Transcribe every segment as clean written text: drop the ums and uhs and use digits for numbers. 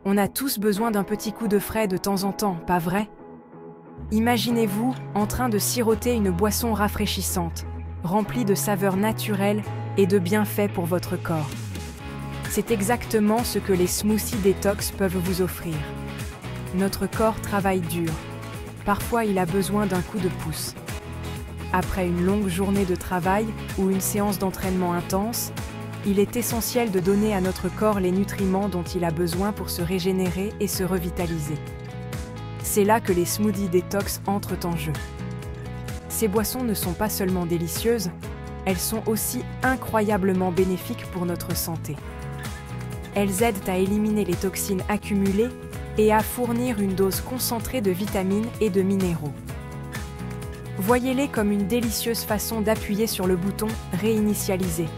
On a tous besoin d'un petit coup de frais de temps en temps, pas vrai? Imaginez-vous en train de siroter une boisson rafraîchissante, remplie de saveurs naturelles et de bienfaits pour votre corps. C'est exactement ce que les smoothies détox peuvent vous offrir. Notre corps travaille dur. Parfois, il a besoin d'un coup de pouce. Après une longue journée de travail ou une séance d'entraînement intense, il est essentiel de donner à notre corps les nutriments dont il a besoin pour se régénérer et se revitaliser. C'est là que les smoothies détox entrent en jeu. Ces boissons ne sont pas seulement délicieuses, elles sont aussi incroyablement bénéfiques pour notre santé. Elles aident à éliminer les toxines accumulées et à fournir une dose concentrée de vitamines et de minéraux. Voyez-les comme une délicieuse façon d'appuyer sur le bouton « Réinitialiser ».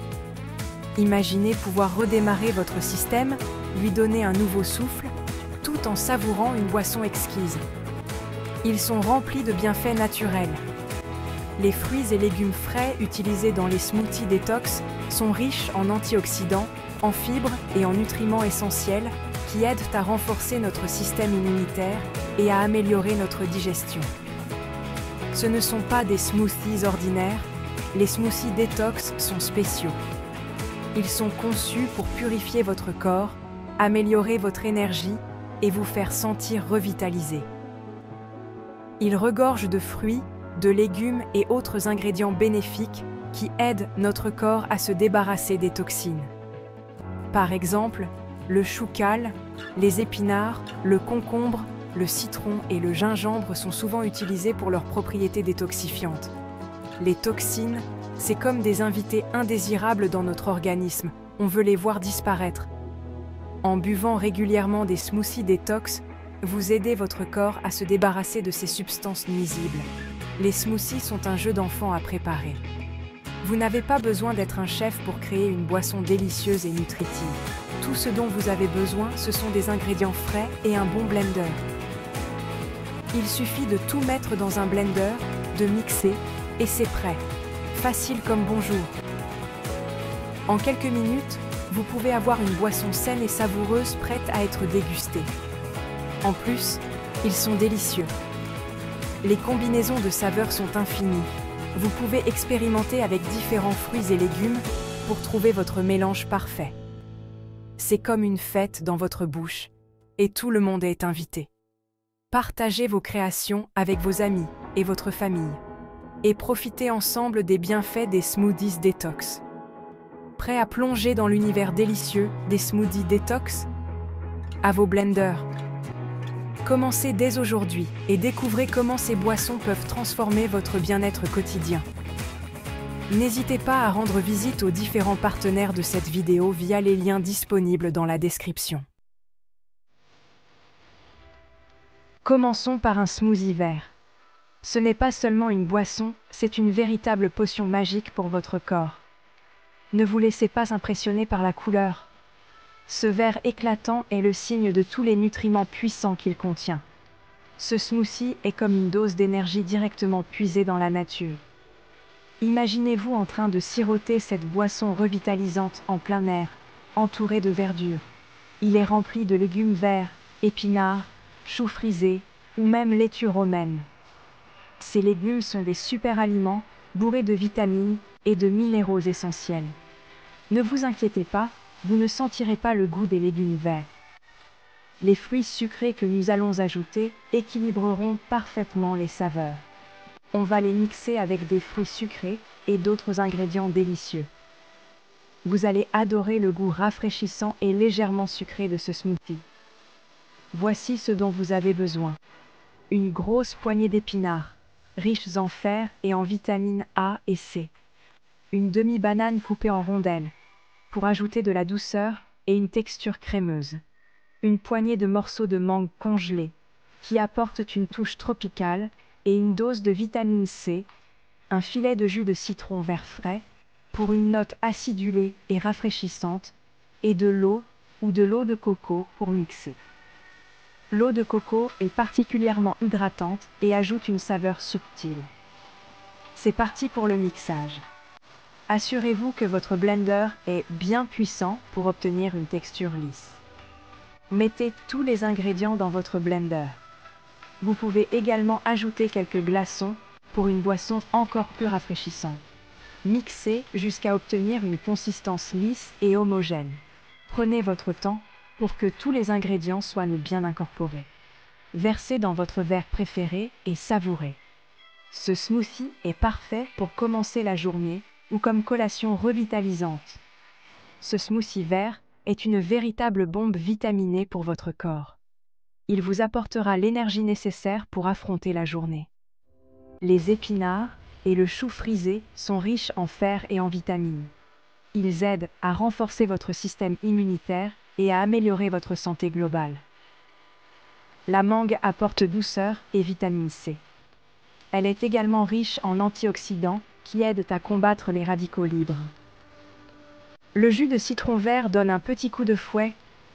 Imaginez pouvoir redémarrer votre système, lui donner un nouveau souffle, tout en savourant une boisson exquise. Ils sont remplis de bienfaits naturels. Les fruits et légumes frais utilisés dans les smoothies détox sont riches en antioxydants, en fibres et en nutriments essentiels qui aident à renforcer notre système immunitaire et à améliorer notre digestion. Ce ne sont pas des smoothies ordinaires, les smoothies détox sont spéciaux. Ils sont conçus pour purifier votre corps, améliorer votre énergie et vous faire sentir revitalisé. Ils regorgent de fruits, de légumes et autres ingrédients bénéfiques qui aident notre corps à se débarrasser des toxines. Par exemple, le chou cal, les épinards, le concombre, le citron et le gingembre sont souvent utilisés pour leurs propriétés détoxifiantes. Les toxines, c'est comme des invités indésirables dans notre organisme, on veut les voir disparaître. En buvant régulièrement des smoothies détox, vous aidez votre corps à se débarrasser de ces substances nuisibles. Les smoothies sont un jeu d'enfant à préparer. Vous n'avez pas besoin d'être un chef pour créer une boisson délicieuse et nutritive. Tout ce dont vous avez besoin, ce sont des ingrédients frais et un bon blender. Il suffit de tout mettre dans un blender, de mixer, et c'est prêt. Facile comme bonjour. En quelques minutes, vous pouvez avoir une boisson saine et savoureuse prête à être dégustée. En plus, ils sont délicieux. Les combinaisons de saveurs sont infinies. Vous pouvez expérimenter avec différents fruits et légumes pour trouver votre mélange parfait. C'est comme une fête dans votre bouche, et tout le monde est invité. Partagez vos créations avec vos amis et votre famille, et profitez ensemble des bienfaits des smoothies détox. Prêt à plonger dans l'univers délicieux des smoothies détox? À vos blenders. Commencez dès aujourd'hui et découvrez comment ces boissons peuvent transformer votre bien-être quotidien. N'hésitez pas à rendre visite aux différents partenaires de cette vidéo via les liens disponibles dans la description. Commençons par un smoothie vert. Ce n'est pas seulement une boisson, c'est une véritable potion magique pour votre corps. Ne vous laissez pas impressionner par la couleur. Ce vert éclatant est le signe de tous les nutriments puissants qu'il contient. Ce smoothie est comme une dose d'énergie directement puisée dans la nature. Imaginez-vous en train de siroter cette boisson revitalisante en plein air, entourée de verdure. Il est rempli de légumes verts, épinards, choux frisés ou même laitue romaine. Ces légumes sont des super aliments, bourrés de vitamines et de minéraux essentiels. Ne vous inquiétez pas, vous ne sentirez pas le goût des légumes verts. Les fruits sucrés que nous allons ajouter équilibreront parfaitement les saveurs. On va les mixer avec des fruits sucrés et d'autres ingrédients délicieux. Vous allez adorer le goût rafraîchissant et légèrement sucré de ce smoothie. Voici ce dont vous avez besoin. Une grosse poignée d'épinards, riches en fer et en vitamines A et C. Une demi-banane coupée en rondelles, pour ajouter de la douceur et une texture crémeuse. Une poignée de morceaux de mangue congelés, qui apportent une touche tropicale, et une dose de vitamine C, un filet de jus de citron vert frais, pour une note acidulée et rafraîchissante, et de l'eau ou de l'eau de coco pour mixer. L'eau de coco est particulièrement hydratante et ajoute une saveur subtile. C'est parti pour le mixage. Assurez-vous que votre blender est bien puissant pour obtenir une texture lisse. Mettez tous les ingrédients dans votre blender. Vous pouvez également ajouter quelques glaçons pour une boisson encore plus rafraîchissante. Mixez jusqu'à obtenir une consistance lisse et homogène. Prenez votre temps pour que tous les ingrédients soient bien incorporés. Versez dans votre verre préféré et savourez. Ce smoothie est parfait pour commencer la journée ou comme collation revitalisante. Ce smoothie vert est une véritable bombe vitaminée pour votre corps. Il vous apportera l'énergie nécessaire pour affronter la journée. Les épinards et le chou frisé sont riches en fer et en vitamines. Ils aident à renforcer votre système immunitaire et à améliorer votre santé globale. La mangue apporte douceur et vitamine C. Elle est également riche en antioxydants qui aident à combattre les radicaux libres. Le jus de citron vert donne un petit coup de fouet.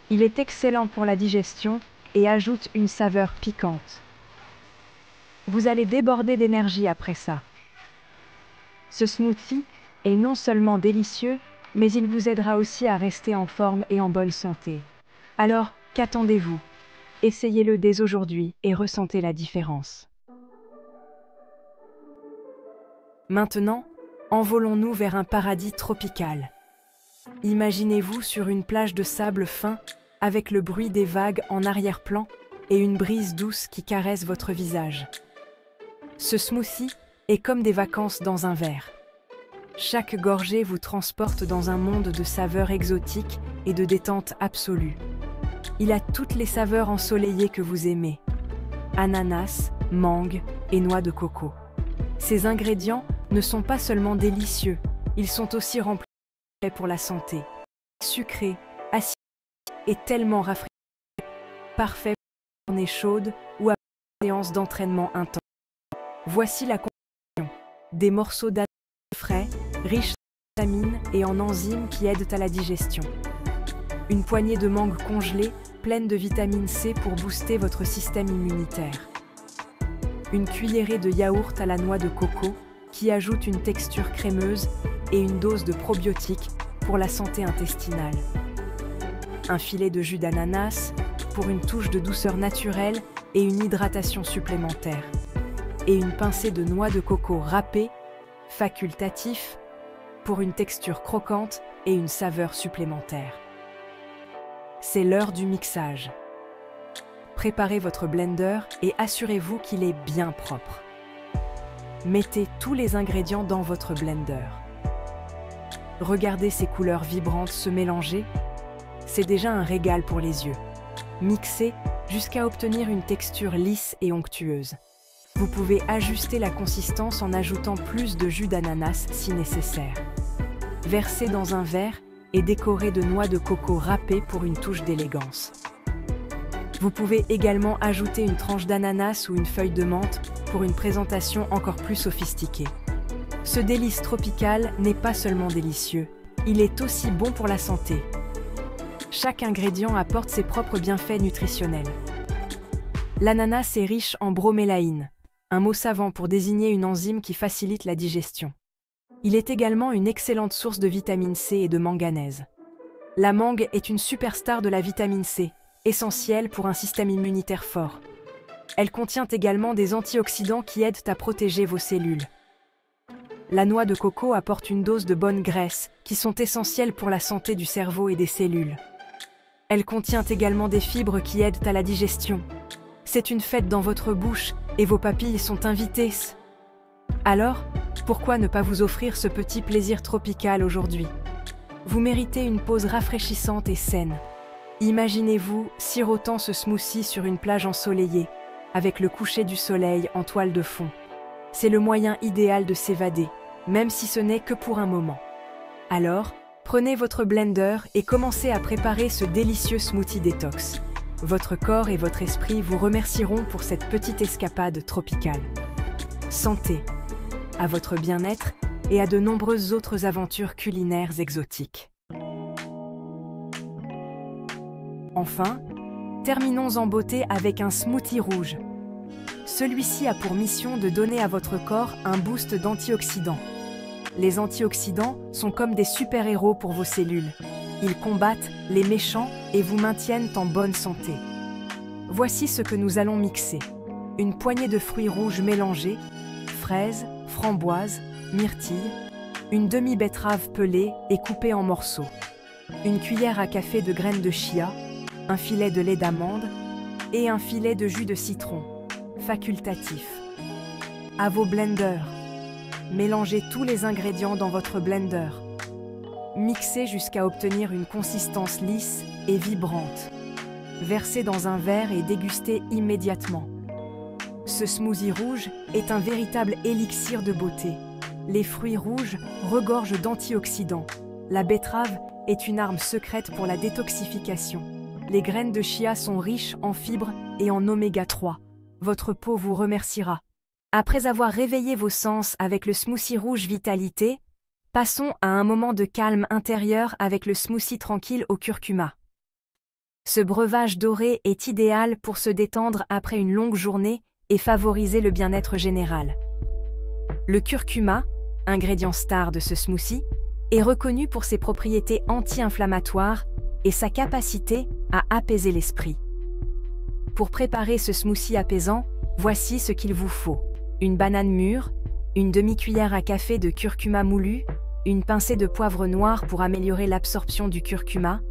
Il est excellent pour la digestion et ajoute une saveur piquante. Vous allez déborder d'énergie après ça. Ce smoothie est non seulement délicieux, mais il vous aidera aussi à rester en forme et en bonne santé. Alors, qu'attendez-vous? Essayez-le dès aujourd'hui et ressentez la différence. Maintenant, envolons-nous vers un paradis tropical. Imaginez-vous sur une plage de sable fin, avec le bruit des vagues en arrière-plan et une brise douce qui caresse votre visage. Ce smoothie est comme des vacances dans un verre. Chaque gorgée vous transporte dans un monde de saveurs exotiques et de détente absolue. Il a toutes les saveurs ensoleillées que vous aimez. Ananas, mangue et noix de coco. Ces ingrédients ne sont pas seulement délicieux, ils sont aussi remplis pour la santé. Sucré, acide et tellement rafraîchissant. Parfait pour une journée chaude ou après une séance d'entraînement intense. Voici la composition. Des morceaux d'ananas frais, riches en vitamines et en enzymes qui aident à la digestion. Une poignée de mangue congelée, pleine de vitamine C pour booster votre système immunitaire. Une cuillerée de yaourt à la noix de coco, qui ajoute une texture crémeuse et une dose de probiotiques pour la santé intestinale. Un filet de jus d'ananas pour une touche de douceur naturelle et une hydratation supplémentaire. Et une pincée de noix de coco râpée, facultatif, pour une texture croquante et une saveur supplémentaire. C'est l'heure du mixage. Préparez votre blender et assurez-vous qu'il est bien propre. Mettez tous les ingrédients dans votre blender. Regardez ces couleurs vibrantes se mélanger. C'est déjà un régal pour les yeux. Mixez jusqu'à obtenir une texture lisse et onctueuse. Vous pouvez ajuster la consistance en ajoutant plus de jus d'ananas si nécessaire. Versez dans un verre et décorez de noix de coco râpées pour une touche d'élégance. Vous pouvez également ajouter une tranche d'ananas ou une feuille de menthe pour une présentation encore plus sophistiquée. Ce délice tropical n'est pas seulement délicieux, il est aussi bon pour la santé. Chaque ingrédient apporte ses propres bienfaits nutritionnels. L'ananas est riche en bromélaïne, un mot savant pour désigner une enzyme qui facilite la digestion. Il est également une excellente source de vitamine C et de manganèse. La mangue est une superstar de la vitamine C, essentielle pour un système immunitaire fort. Elle contient également des antioxydants qui aident à protéger vos cellules. La noix de coco apporte une dose de bonnes graisses qui sont essentielles pour la santé du cerveau et des cellules. Elle contient également des fibres qui aident à la digestion. C'est une fête dans votre bouche et vos papilles sont invitées. Alors, pourquoi ne pas vous offrir ce petit plaisir tropical aujourd'hui? Vous méritez une pause rafraîchissante et saine. Imaginez-vous sirotant ce smoothie sur une plage ensoleillée, avec le coucher du soleil en toile de fond. C'est le moyen idéal de s'évader, même si ce n'est que pour un moment. Alors, prenez votre blender et commencez à préparer ce délicieux smoothie détox. Votre corps et votre esprit vous remercieront pour cette petite escapade tropicale. Santé, à votre bien-être et à de nombreuses autres aventures culinaires exotiques. Enfin, terminons en beauté avec un smoothie rouge. Celui-ci a pour mission de donner à votre corps un boost d'antioxydants. Les antioxydants sont comme des super-héros pour vos cellules. Ils combattent les méchants et vous maintiennent en bonne santé. Voici ce que nous allons mixer. Une poignée de fruits rouges mélangés, fraises, framboises, myrtilles, une demi-betterave pelée et coupée en morceaux, une cuillère à café de graines de chia, un filet de lait d'amande et un filet de jus de citron, facultatif. À vos blenders. Mélangez tous les ingrédients dans votre blender. Mixez jusqu'à obtenir une consistance lisse et vibrante. Versez dans un verre et dégustez immédiatement. Ce smoothie rouge est un véritable élixir de beauté. Les fruits rouges regorgent d'antioxydants. La betterave est une arme secrète pour la détoxification. Les graines de chia sont riches en fibres et en oméga 3. Votre peau vous remerciera. Après avoir réveillé vos sens avec le smoothie rouge vitalité, passons à un moment de calme intérieur avec le smoothie tranquille au curcuma. Ce breuvage doré est idéal pour se détendre après une longue journée et favoriser le bien-être général. Le curcuma, ingrédient star de ce smoothie, est reconnu pour ses propriétés anti-inflammatoires et sa capacité à apaiser l'esprit. Pour préparer ce smoothie apaisant, voici ce qu'il vous faut. Une banane mûre, une demi-cuillère à café de curcuma moulu, une pincée de poivre noir pour améliorer l'absorption du curcuma,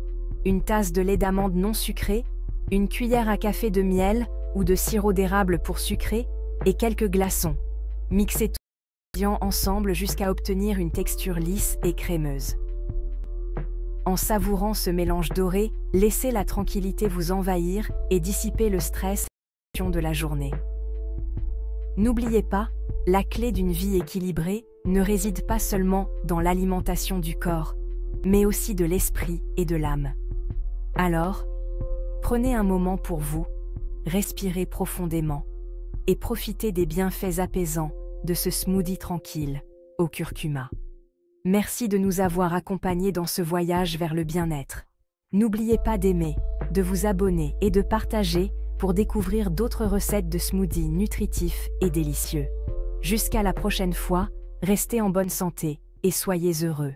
une tasse de lait d'amande non sucré, une cuillère à café de miel ou de sirop d'érable pour sucrer et quelques glaçons. Mixez tout ensemble jusqu'à obtenir une texture lisse et crémeuse. En savourant ce mélange doré, laissez la tranquillité vous envahir et dissiper le stress de la journée. N'oubliez pas, la clé d'une vie équilibrée ne réside pas seulement dans l'alimentation du corps, mais aussi de l'esprit et de l'âme. Alors, prenez un moment pour vous, respirez profondément et profitez des bienfaits apaisants de ce smoothie tranquille au curcuma. Merci de nous avoir accompagnés dans ce voyage vers le bien-être. N'oubliez pas d'aimer, de vous abonner et de partager pour découvrir d'autres recettes de smoothies nutritifs et délicieux. Jusqu'à la prochaine fois, restez en bonne santé et soyez heureux.